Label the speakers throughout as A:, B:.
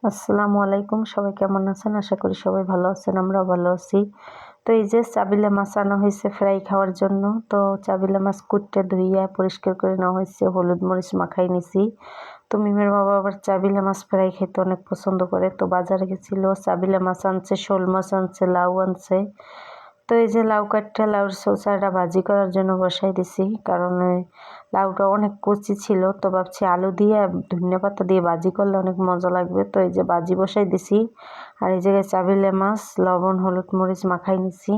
A: আসসালামু আলাইকুম, সবাই কেমন আছেন? আশা করি সবাই ভালো আছেন, আমরাও ভালো আছি। তো এই যে চাবিলা মাছ আনা হয়েছে ফ্রাই খাওয়ার জন্য। তো চাবিলা মাছ কুটতে ধুইয়া পরিষ্কার করে নেওয়া হয়েছে, হলুদ মরিচ মাখাই নিছি। তো মিমের বাবা আবার চাবিলা মাছ ফ্রাই খেতে অনেক পছন্দ করে। তো বাজারে গেছিল, চাবিলা মাছ আনছে, শোল মাছ আনছে, লাউ আনছে। তো এই যে লাউ কাটটা লাউর চোচাটা ভাজি করার জন্য বসাই দিছি, কারণ লাউটা অনেক কচি ছিল। তো ভাবছি আলু দিয়ে ধনিয়া পাতা দিয়ে ভাজি করলে অনেক মজা লাগবে। তো এই যে ভাজি বসাই দিছি। আর এই জায়গায় চাবিলে মাছ লবণ হলুদ মরিচ মাখাই নিছি।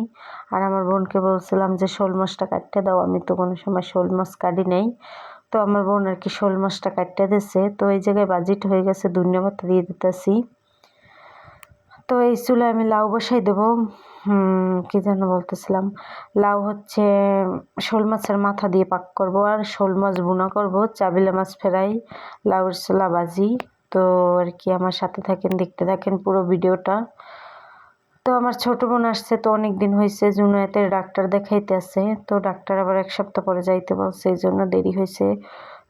A: আর আমার বোনকে বলছিলাম যে শোল মাছটা কাটতে দাও, আমি তো কোনো সময় শোল মাছ কাটি নেই। তো আমার বোন আর কি শোল মাছটা কাটতে দিছে। তো এই জায়গায় ভাজিটা হয়ে গেছে, ধনিয়া পাতা দিয়ে দিতেছি। তো এই চুলায় আমি লাউ বসাই দেবো। কি যেন বলতেছিলাম, লাউ হচ্ছে শোল মাছের মাথা দিয়ে পাক করব, আর শোল মাছ ভুনা করব, চাবিলা মাছ ফ্রাই, লাউয়ের ছোলা ভাজি। তো আর কি আমার সাথে থাকেন, দেখতে থাকেন পুরো ভিডিওটা। তো আমার ছোট বোন আসছে, তো অনেক দিন হয়েছে, জুনায়েতের ডাক্তার দেখাইতে আছে। তো ডাক্তার আবার 1 সপ্তাহ পরে যাইতে বলছে, এই জন্য দেরি হয়েছে।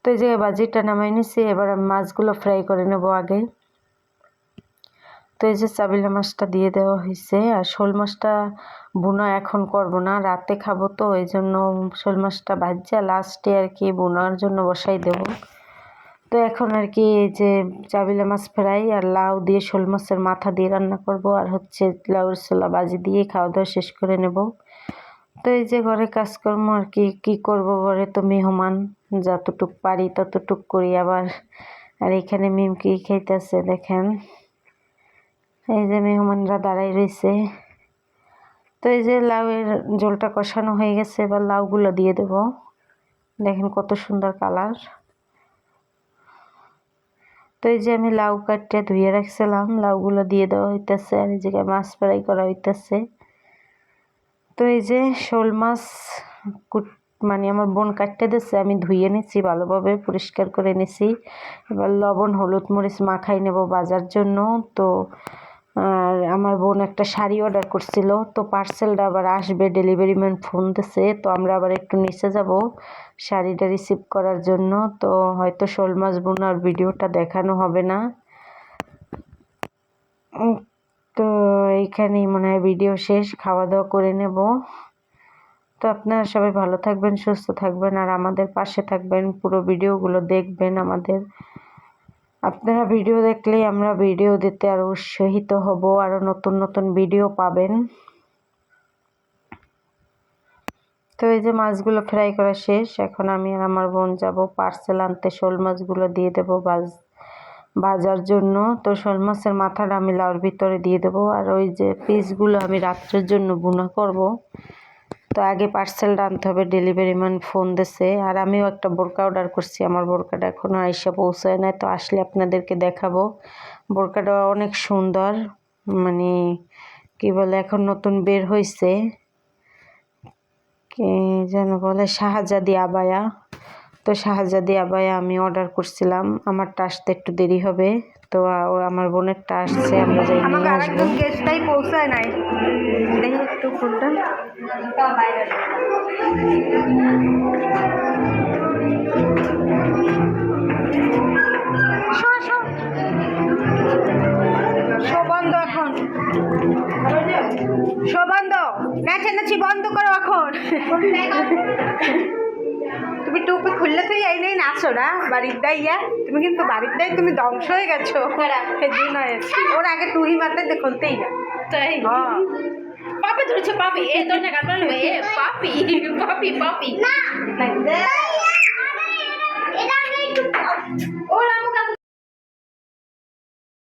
A: তো এই জায়গায় ভাজিটা নামাই নিছি, এবার আমি মাছগুলো ফ্রাই করে নেবো আগে। তো এই যে চাবিলা মাছটা দিয়ে দেওয়া হয়েছে। আর শোল মাছটা ভুনা এখন করব না, রাতে খাবো, তো এই জন্য শোল মাছটা ভাজা লাস্টে আর কি ভুনার জন্য বসাই দেব। তো এখন আর কি এই যে চাবিলা মাছ ফ্রাই আর লাউ দিয়ে শোল মাছের মাথা দিয়ে রান্না করব, আর হচ্ছে লাউর ছোলা ভাজি দিয়ে খাওয়া দাওয়া শেষ করে নেব। তো এই যে ঘরে কাজকর্ম আর কি করব, ঘরে তো মেহমান, যতটুক পারি ততটুক করি আবার। আর এখানে মিম কি খাইতেছে দেখেন, এই যে মেহমানরা দাঁড়াই রয়েছে। তো এই যে লাউয়ের ঝোলটা কষানো হয়ে গেছে, এবার লাউগুলো দিয়ে দেব। দেখেন কত সুন্দর কালার। তো এই যে আমি লাউ কাটতে ধুয়ে রাখছিলাম, লাউগুলো দিয়ে দেওয়া হইতেছে। আর এই জায়গায় মাছ ফ্রাই করা হইতেছে। তো এই যে শোল মাছ মানে আমার বোন কাটতে দিচ্ছে, আমি ধুয়ে নিচ্ছি, ভালোভাবে পরিষ্কার করে নিছি। এবার লবণ হলুদ মরিচ মাখাই নেব বাজার জন্য। তো আর আমার বোন একটা শাড়ি অর্ডার করছিল, তো পার্সেলটা আবার আসবে, ডেলিভারি ম্যান ফোন দিছে। তো আমরা আবার একটু নিচে যাব শাড়িটা রিসিভ করার জন্য। তো হয়তো শোল মাছ বোনার ভিডিওটা দেখানো হবে না। তো এইখানেই মনে হয় ভিডিও শেষ, খাওয়া দাওয়া করে নেব। তো আপনারা সবাই ভালো থাকবেন, সুস্থ থাকবেন, আর আমাদের পাশে থাকবেন, পুরো ভিডিওগুলো দেখবেন আমাদের। আপনারা ভিডিও দেখলেই আমরা ভিডিও দিতে আরও উৎসাহিত হব, আরও নতুন নতুন ভিডিও পাবেন। তো এই যে মাছগুলো ফ্রাই করা শেষ, এখন আমি আর আমার বোন যাব পার্সেল আনতে, শোল মাছগুলো দিয়ে দেবো ভাজার জন্য। তো শোল মাছের মাথাটা আমি লাউর ভিতরে দিয়ে দেবো, আর ওই যে পিসগুলো আমি রাত্রের জন্য ভুনা করব। তো আগে পার্সেলটা আনতে হবে, ডেলিভারি ম্যান ফোন দিছে। আর আমিও একটা বোরকা অর্ডার করছি, আমার বোরকাটা এখনও আইসা পৌঁছায় নাই, তো আসলে আপনাদেরকে দেখাবো। বোরকাটা অনেক সুন্দর, মানে কি বলে, এখন নতুন বের হয়েছে, কি যেন বলে, শাহজাদি আবায়া। তো শাহজাদি আবায়া আমি অর্ডার করছিলাম, আমারটা আসতে একটু দেরি হবে। তো আমার বোনেরটা আসছে, আমরা যাই নিয়ে আসবো।
B: গেস্টটাই পৌঁছায় নাই, দেখি একটু ফোনটা। শো বন্ধ এখন, শো বন্ধ, নাচানাচি বন্ধ করো এখন। তুমি টুপি খুললে তুই এই নেই নাচো না বাড়ির দাইয়া, তুমি কিন্তু বাড়ির দাই তুমি ধ্বংস হয়ে গেছো। ওর আগে তুই মাতে খুলতেই না, তাই পাপি ধরেছে, পাপি এ তোর না গান বলবে, এ পাপি পাপি পাপি না ও